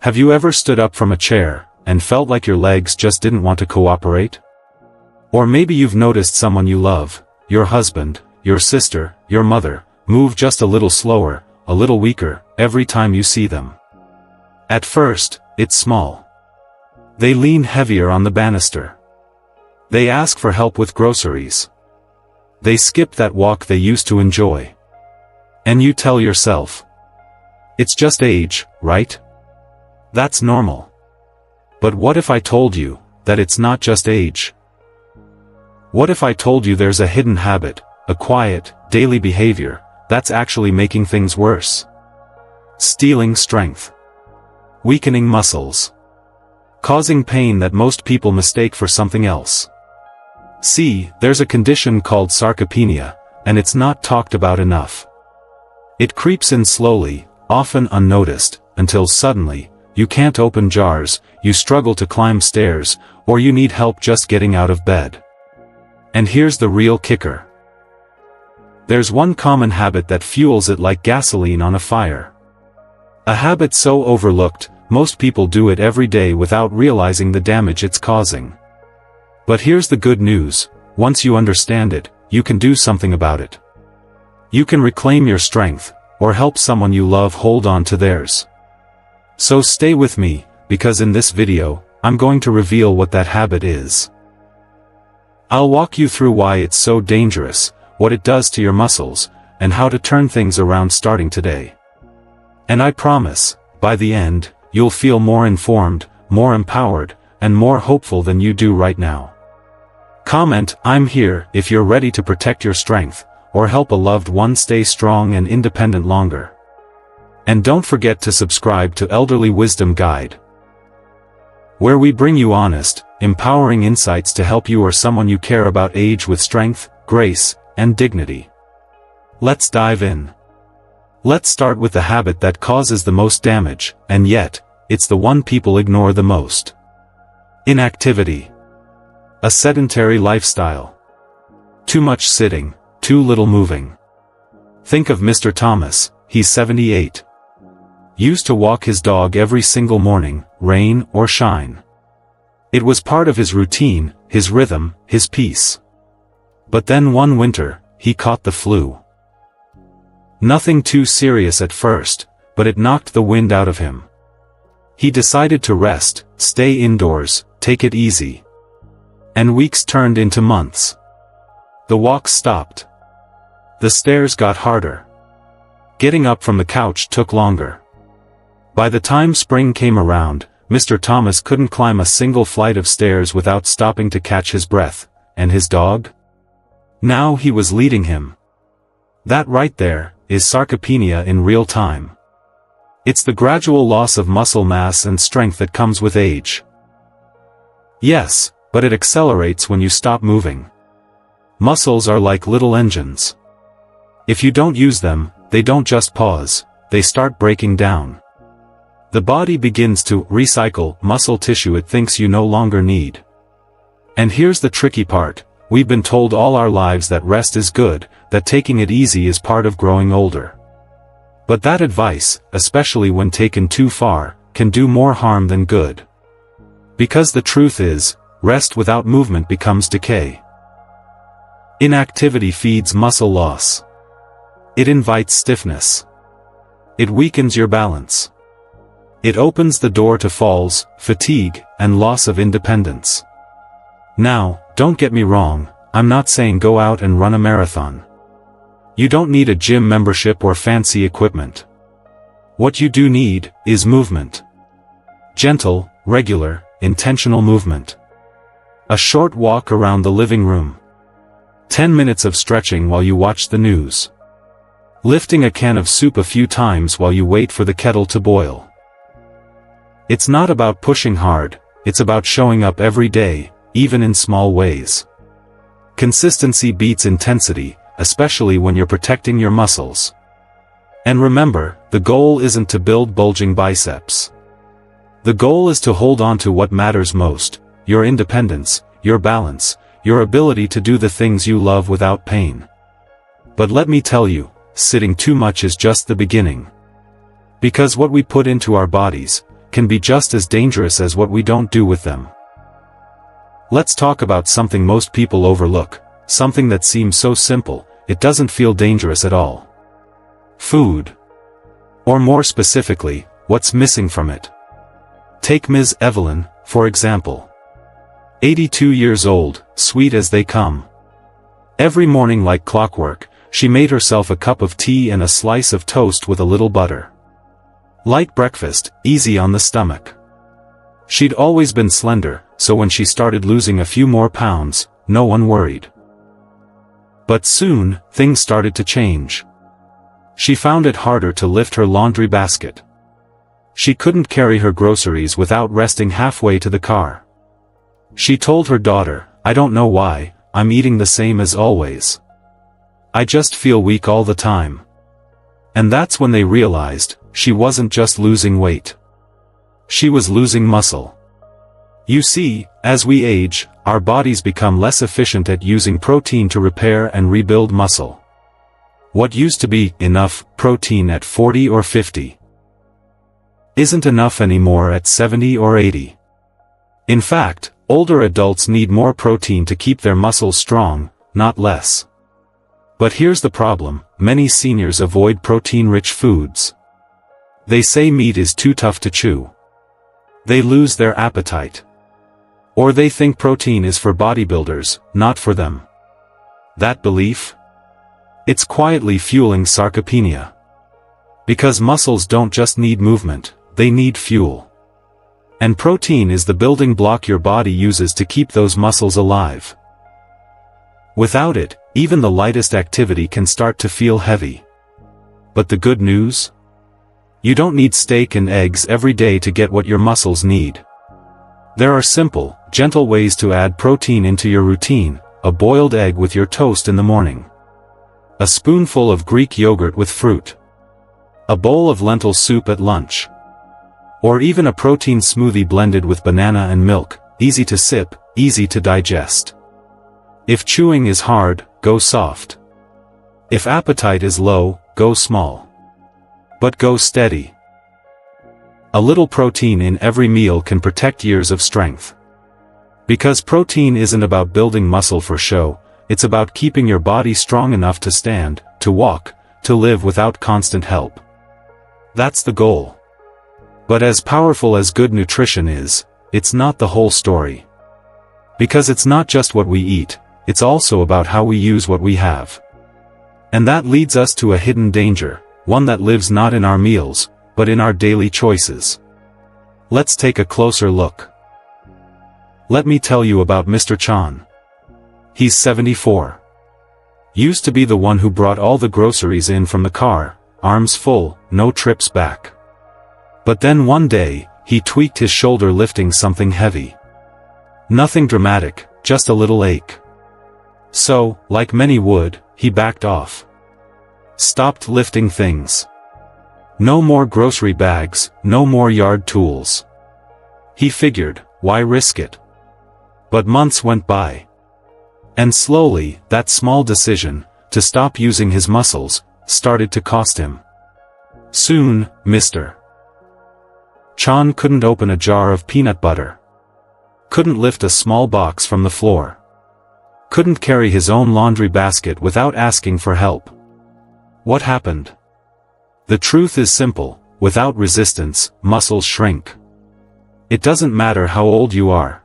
Have you ever stood up from a chair and felt like your legs just didn't want to cooperate? Or maybe you've noticed someone you love, your husband, your sister, your mother, move just a little slower, a little weaker, every time you see them. At first, it's small. They lean heavier on the banister. They ask for help with groceries. They skip that walk they used to enjoy. And you tell yourself, it's just age, right? That's normal. But what if I told you that it's not just age? What if I told you there's a hidden habit, a quiet, daily behavior, that's actually making things worse? Stealing strength. Weakening muscles. Causing pain that most people mistake for something else. See, there's a condition called sarcopenia, and it's not talked about enough. It creeps in slowly, often unnoticed, until suddenly, you can't open jars, you struggle to climb stairs, or you need help just getting out of bed. And here's the real kicker. There's one common habit that fuels it like gasoline on a fire. A habit so overlooked, most people do it every day without realizing the damage it's causing. But here's the good news, once you understand it, you can do something about it. You can reclaim your strength, or help someone you love hold on to theirs. So stay with me, because in this video, I'm going to reveal what that habit is. I'll walk you through why it's so dangerous, what it does to your muscles, and how to turn things around starting today. And I promise, by the end, you'll feel more informed, more empowered, and more hopeful than you do right now. Comment, "I'm here," if you're ready to protect your strength, or help a loved one stay strong and independent longer. And don't forget to subscribe to Elderly Wisdom Guide, where we bring you honest, empowering insights to help you or someone you care about age with strength, grace, and dignity. Let's dive in. Let's start with the habit that causes the most damage, and yet, it's the one people ignore the most. Inactivity. A sedentary lifestyle. Too much sitting, too little moving. Think of Mr. Thomas, he's 78. Used to walk his dog every single morning, rain or shine. It was part of his routine, his rhythm, his peace. But then one winter, he caught the flu. Nothing too serious at first, but it knocked the wind out of him. He decided to rest, stay indoors, take it easy. And weeks turned into months. The walks stopped. The stairs got harder. Getting up from the couch took longer. By the time spring came around, Mr. Thomas couldn't climb a single flight of stairs without stopping to catch his breath, and his dog? Now he was leading him. That right there is sarcopenia in real time. It's the gradual loss of muscle mass and strength that comes with age. Yes, but it accelerates when you stop moving. Muscles are like little engines. If you don't use them, they don't just pause, they start breaking down. The body begins to recycle muscle tissue it thinks you no longer need. And here's the tricky part, we've been told all our lives that rest is good, that taking it easy is part of growing older. But that advice, especially when taken too far, can do more harm than good. Because the truth is, rest without movement becomes decay. Inactivity feeds muscle loss. It invites stiffness. It weakens your balance. It opens the door to falls, fatigue, and loss of independence. Now, don't get me wrong, I'm not saying go out and run a marathon. You don't need a gym membership or fancy equipment. What you do need is movement. Gentle, regular, intentional movement. A short walk around the living room. 10 minutes of stretching while you watch the news. Lifting a can of soup a few times while you wait for the kettle to boil. It's not about pushing hard, it's about showing up every day, even in small ways. Consistency beats intensity, especially when you're protecting your muscles. And remember, the goal isn't to build bulging biceps. The goal is to hold on to what matters most, your independence, your balance, your ability to do the things you love without pain. But let me tell you, sitting too much is just the beginning. Because what we put into our bodies, can be just as dangerous as what we don't do with them. Let's talk about something most people overlook, something that seems so simple, it doesn't feel dangerous at all. Food. Or more specifically, what's missing from it. Take Ms. Evelyn, for example. 82 years old, sweet as they come. Every morning like clockwork, she made herself a cup of tea and a slice of toast with a little butter. Light breakfast, easy on the stomach. She'd always been slender, so when she started losing a few more pounds, no one worried. But soon, things started to change. She found it harder to lift her laundry basket. She couldn't carry her groceries without resting halfway to the car. She told her daughter, "I don't know why, I'm eating the same as always. I just feel weak all the time." And that's when they realized, she wasn't just losing weight. She was losing muscle. You see, as we age, our bodies become less efficient at using protein to repair and rebuild muscle. What used to be enough protein at 40 or 50 isn't enough anymore at 70 or 80. In fact, older adults need more protein to keep their muscles strong, not less. But here's the problem, many seniors avoid protein-rich foods. They say meat is too tough to chew. They lose their appetite. Or they think protein is for bodybuilders, not for them. That belief? It's quietly fueling sarcopenia. Because muscles don't just need movement, they need fuel. And protein is the building block your body uses to keep those muscles alive. Without it, even the lightest activity can start to feel heavy. But the good news? You don't need steak and eggs every day to get what your muscles need. There are simple, gentle ways to add protein into your routine: a boiled egg with your toast in the morning, a spoonful of Greek yogurt with fruit, a bowl of lentil soup at lunch, or even a protein smoothie blended with banana and milk, easy to sip, easy to digest. If chewing is hard, go soft. If appetite is low, go small. But go steady. A little protein in every meal can protect years of strength. Because protein isn't about building muscle for show, it's about keeping your body strong enough to stand, to walk, to live without constant help. That's the goal. But as powerful as good nutrition is, it's not the whole story. Because it's not just what we eat, it's also about how we use what we have. And that leads us to a hidden danger, one that lives not in our meals, but in our daily choices. Let's take a closer look. Let me tell you about Mr. Chan. He's 74. Used to be the one who brought all the groceries in from the car, arms full, no trips back. But then one day, he tweaked his shoulder lifting something heavy. Nothing dramatic, just a little ache. So, like many would, he backed off. Stopped lifting things. No more grocery bags, no more yard tools. He figured, why risk it? But months went by. And slowly, that small decision, to stop using his muscles, started to cost him. Soon, Mr. Chan couldn't open a jar of peanut butter. Couldn't lift a small box from the floor. Couldn't carry his own laundry basket without asking for help. What happened? The truth is simple: without resistance, muscles shrink. It doesn't matter how old you are.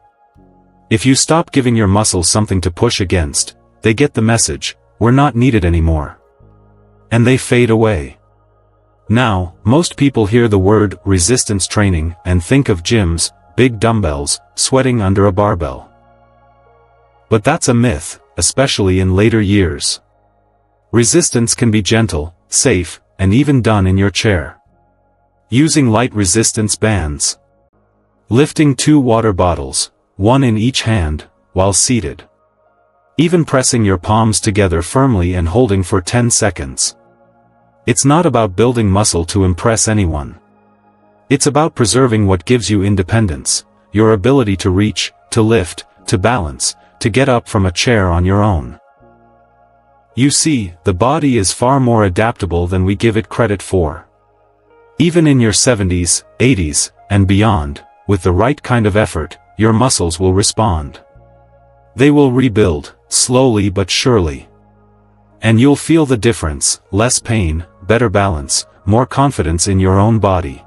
If you stop giving your muscles something to push against, they get the message, we're not needed anymore. And they fade away. Now, most people hear the word resistance training and think of gyms, big dumbbells, sweating under a barbell. But that's a myth, especially in later years. Resistance can be gentle, safe, and even done in your chair. Using light resistance bands. Lifting 2 water bottles, one in each hand, while seated. Even pressing your palms together firmly and holding for 10 seconds. It's not about building muscle to impress anyone. It's about preserving what gives you independence, your ability to reach, to lift, to balance, to get up from a chair on your own. You see, the body is far more adaptable than we give it credit for. Even in your 70s, 80s, and beyond, with the right kind of effort, your muscles will respond. They will rebuild, slowly but surely. And you'll feel the difference: less pain, better balance, more confidence in your own body.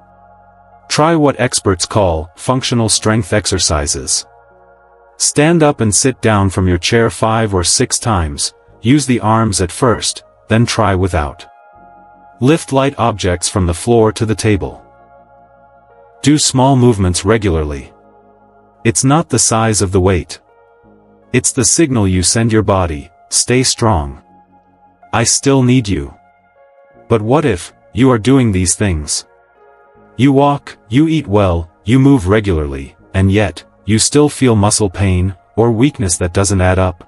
Try what experts call functional strength exercises. Stand up and sit down from your chair 5 or 6 times, use the arms at first, then try without. Lift light objects from the floor to the table. Do small movements regularly. It's not the size of the weight. It's the signal you send your body: stay strong. I still need you. But what if you are doing these things? You walk, you eat well, you move regularly, and yet, you still feel muscle pain, or weakness that doesn't add up.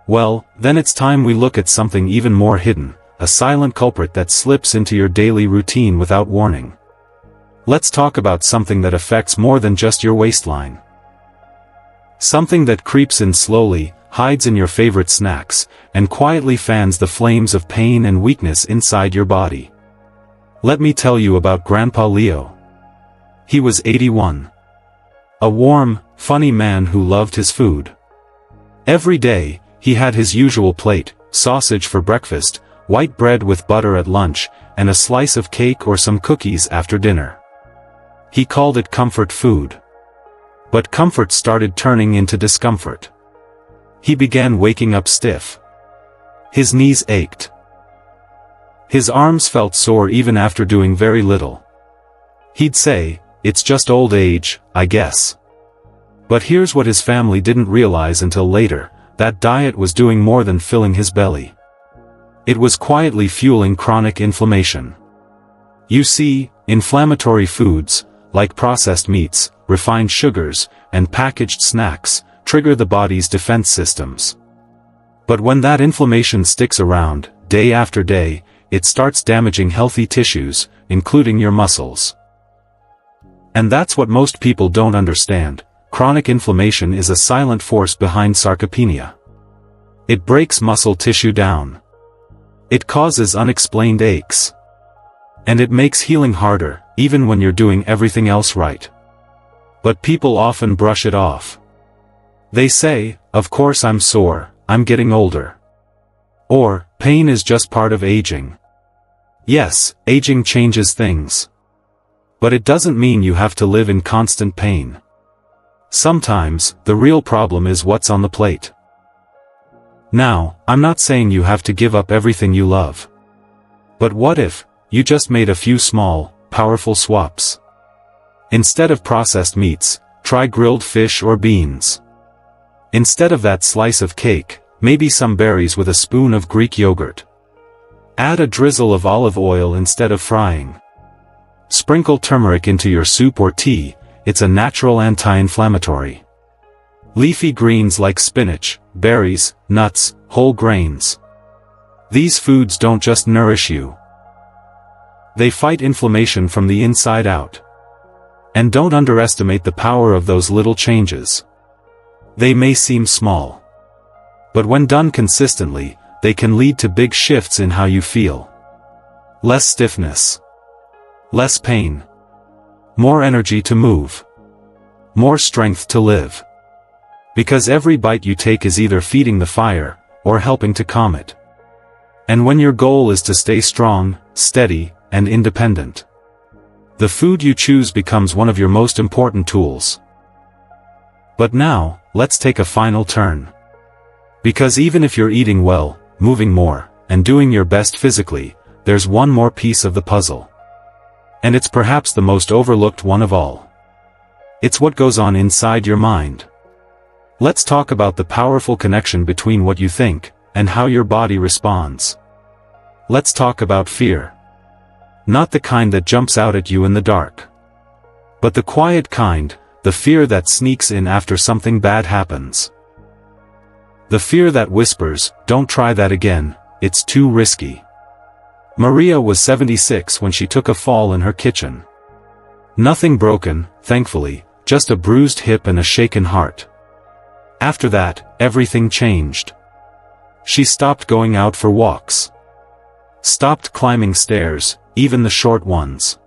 Well, then it's time we look at something even more hidden, a silent culprit that slips into your daily routine without warning. Let's talk about something that affects more than just your waistline. Something that creeps in slowly, hides in your favorite snacks, and quietly fans the flames of pain and weakness inside your body. Let me tell you about Grandpa Leo. He was 81. A warm, funny man who loved his food. Every day, he had his usual plate: sausage for breakfast, white bread with butter at lunch, and a slice of cake or some cookies after dinner. He called it comfort food. But comfort started turning into discomfort. He began waking up stiff. His knees ached. His arms felt sore even after doing very little. He'd say, "It's just old age, I guess." But here's what his family didn't realize until later: that diet was doing more than filling his belly. It was quietly fueling chronic inflammation. You see, inflammatory foods, like processed meats, refined sugars, and packaged snacks, trigger the body's defense systems. But when that inflammation sticks around, day after day, it starts damaging healthy tissues, including your muscles. And that's what most people don't understand: chronic inflammation is a silent force behind sarcopenia. It breaks muscle tissue down. It causes unexplained aches. And it makes healing harder, even when you're doing everything else right. But people often brush it off. They say, "Of course I'm sore, I'm getting older." Or, "Pain is just part of aging." Yes, aging changes things. But it doesn't mean you have to live in constant pain. Sometimes, the real problem is what's on the plate. Now, I'm not saying you have to give up everything you love. But what if you just made a few small, powerful swaps? Instead of processed meats, try grilled fish or beans. Instead of that slice of cake, maybe some berries with a spoon of Greek yogurt. Add a drizzle of olive oil instead of frying. Sprinkle turmeric into your soup or tea. It's a natural anti-inflammatory. Leafy greens like spinach, berries, nuts, whole grains. These foods don't just nourish you. They fight inflammation from the inside out. And don't underestimate the power of those little changes. They may seem small. But when done consistently, they can lead to big shifts in how you feel. Less stiffness. Less pain. More energy to move. More strength to live. Because every bite you take is either feeding the fire, or helping to calm it. And when your goal is to stay strong, steady, and independent, the food you choose becomes one of your most important tools. But now, let's take a final turn. Because even if you're eating well, moving more, and doing your best physically, there's one more piece of the puzzle. And it's perhaps the most overlooked one of all. It's what goes on inside your mind. Let's talk about the powerful connection between what you think, and how your body responds. Let's talk about fear. Not the kind that jumps out at you in the dark. But the quiet kind, the fear that sneaks in after something bad happens. The fear that whispers, "Don't try that again, it's too risky." Maria was 76 when she took a fall in her kitchen. Nothing broken, thankfully, just a bruised hip and a shaken heart. After that, everything changed. She stopped going out for walks. Stopped climbing stairs, even the short ones.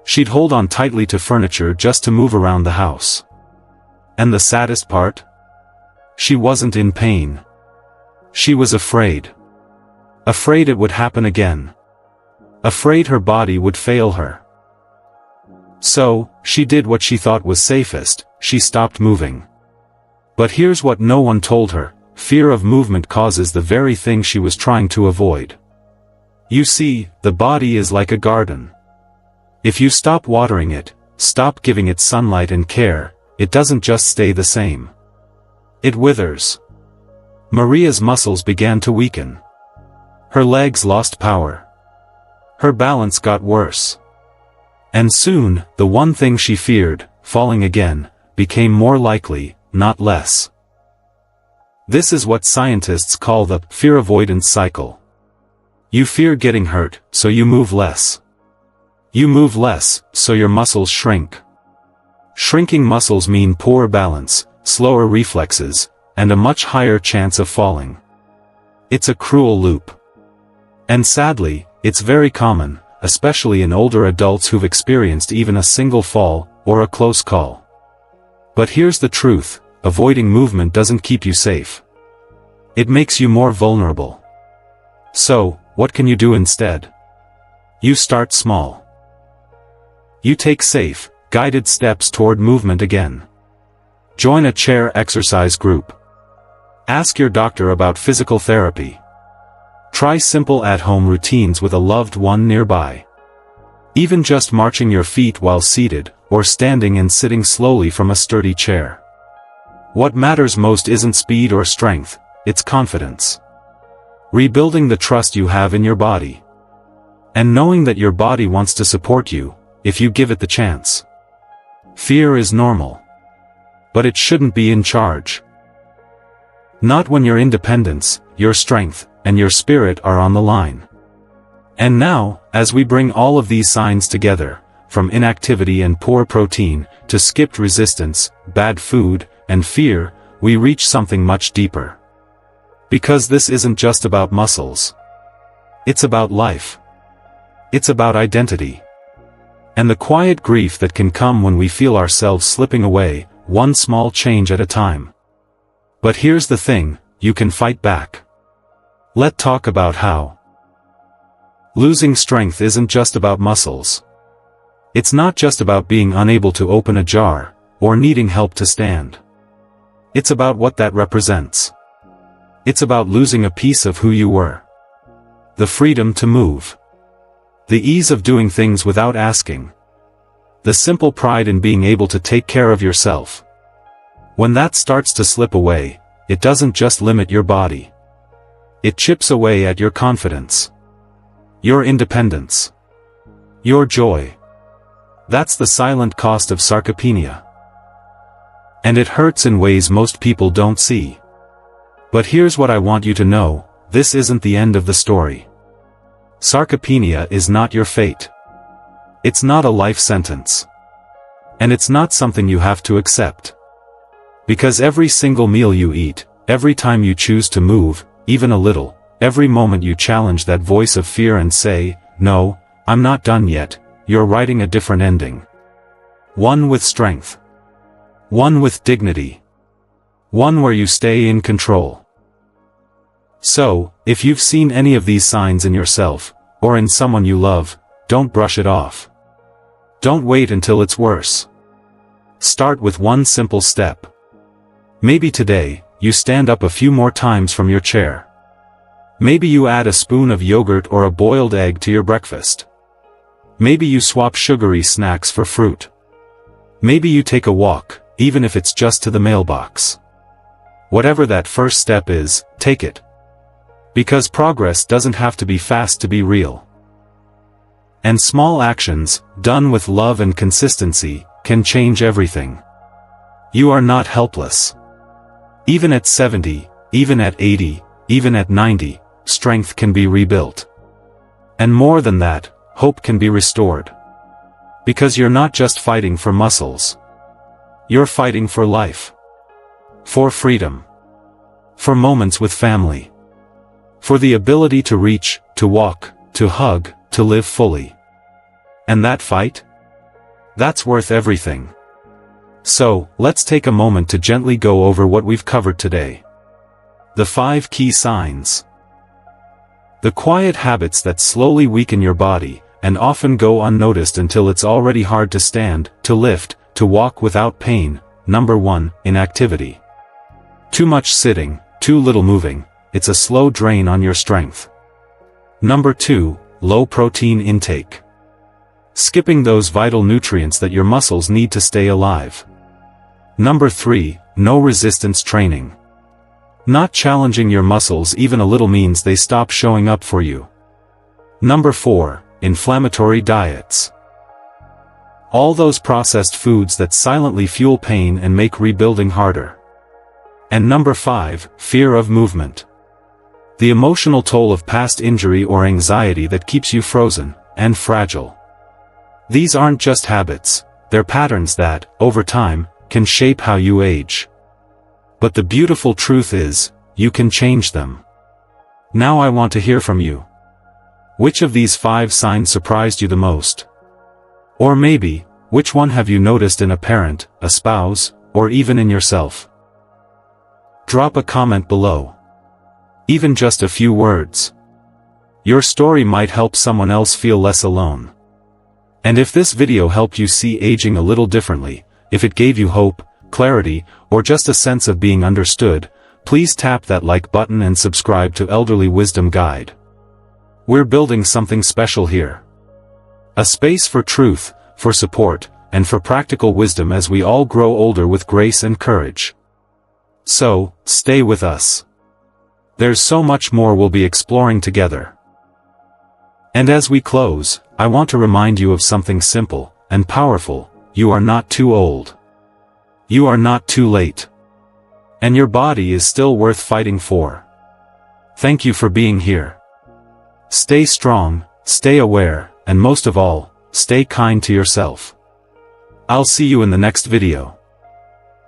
She'd hold on tightly to furniture just to move around the house. And the saddest part? She wasn't in pain. She was afraid. Afraid it would happen again. Afraid her body would fail her. So, she did what she thought was safest, she stopped moving. But here's what no one told her: fear of movement causes the very thing she was trying to avoid. You see, the body is like a garden. If you stop watering it, stop giving it sunlight and care, it doesn't just stay the same. It withers. Maria's muscles began to weaken. Her legs lost power. Her balance got worse. And soon, the one thing she feared, falling again, became more likely, not less. This is what scientists call the fear avoidance cycle. You fear getting hurt, so you move less. You move less, so your muscles shrink. Shrinking muscles mean poor balance, slower reflexes, and a much higher chance of falling. It's a cruel loop. And sadly, it's very common, especially in older adults who've experienced even a single fall, or a close call. But here's the truth: avoiding movement doesn't keep you safe. It makes you more vulnerable. So, what can you do instead? You start small. You take safe, guided steps toward movement again. Join a chair exercise group. Ask your doctor about physical therapy. Try simple at-home routines with a loved one nearby. Even just marching your feet while seated, or standing and sitting slowly from a sturdy chair. What matters most isn't speed or strength, it's confidence. Rebuilding the trust you have in your body. And knowing that your body wants to support you, if you give it the chance. Fear is normal. But it shouldn't be in charge. Not when your independence, your strength, and your spirit are on the line. And now, as we bring all of these signs together, from inactivity and poor protein, to skipped resistance, bad food, and fear, we reach something much deeper. Because this isn't just about muscles. It's about life. It's about identity. And the quiet grief that can come when we feel ourselves slipping away, one small change at a time. But here's the thing: you can fight back. Let's talk about how. Losing strength isn't just about muscles. It's not just about being unable to open a jar, or needing help to stand. It's about what that represents. It's about losing a piece of who you were. The freedom to move. The ease of doing things without asking. The simple pride in being able to take care of yourself. When that starts to slip away, it doesn't just limit your body. It chips away at your confidence. Your independence. Your joy. That's the silent cost of sarcopenia. And it hurts in ways most people don't see. But here's what I want you to know: this isn't the end of the story. Sarcopenia is not your fate. It's not a life sentence. And it's not something you have to accept. Because every single meal you eat, every time you choose to move, even a little, every moment you challenge that voice of fear and say, "No, I'm not done yet," you're writing a different ending. One with strength. One with dignity. One where you stay in control. So, if you've seen any of these signs in yourself, or in someone you love, don't brush it off. Don't wait until it's worse. Start with one simple step. Maybe today, you stand up a few more times from your chair. Maybe you add a spoon of yogurt or a boiled egg to your breakfast. Maybe you swap sugary snacks for fruit. Maybe you take a walk, even if it's just to the mailbox. Whatever that first step is, take it. Because progress doesn't have to be fast to be real. And small actions, done with love and consistency, can change everything. You are not helpless. Even at 70, even at 80, even at 90, strength can be rebuilt. And more than that, hope can be restored. Because you're not just fighting for muscles. You're fighting for life. For freedom. For moments with family. For the ability to reach, to walk, to hug, to live fully. And that fight? That's worth everything. So, let's take a moment to gently go over what we've covered today. The 5 key signs. The quiet habits that slowly weaken your body, and often go unnoticed until it's already hard to stand, to lift, to walk without pain. Number 1, inactivity. Too much sitting, too little moving, it's a slow drain on your strength. Number 2, low protein intake. Skipping those vital nutrients that your muscles need to stay alive. Number 3, no resistance training. Not challenging your muscles even a little means they stop showing up for you. Number 4, inflammatory diets. All those processed foods that silently fuel pain and make rebuilding harder. And number 5, fear of movement. The emotional toll of past injury or anxiety that keeps you frozen and fragile. These aren't just habits, they're patterns that, over time, can shape how you age. But the beautiful truth is, you can change them. Now I want to hear from you. Which of these 5 signs surprised you the most? Or maybe, which one have you noticed in a parent, a spouse, or even in yourself? Drop a comment below. Even just a few words. Your story might help someone else feel less alone. And if this video helped you see aging a little differently, if it gave you hope, clarity, or just a sense of being understood, please tap that like button and subscribe to Elderly Wisdom Guide. We're building something special here. A space for truth, for support, and for practical wisdom as we all grow older with grace and courage. So, stay with us. There's so much more we'll be exploring together. And as we close, I want to remind you of something simple and powerful. You are not too old. You are not too late. And your body is still worth fighting for. Thank you for being here. Stay strong, stay aware, and most of all, stay kind to yourself. I'll see you in the next video.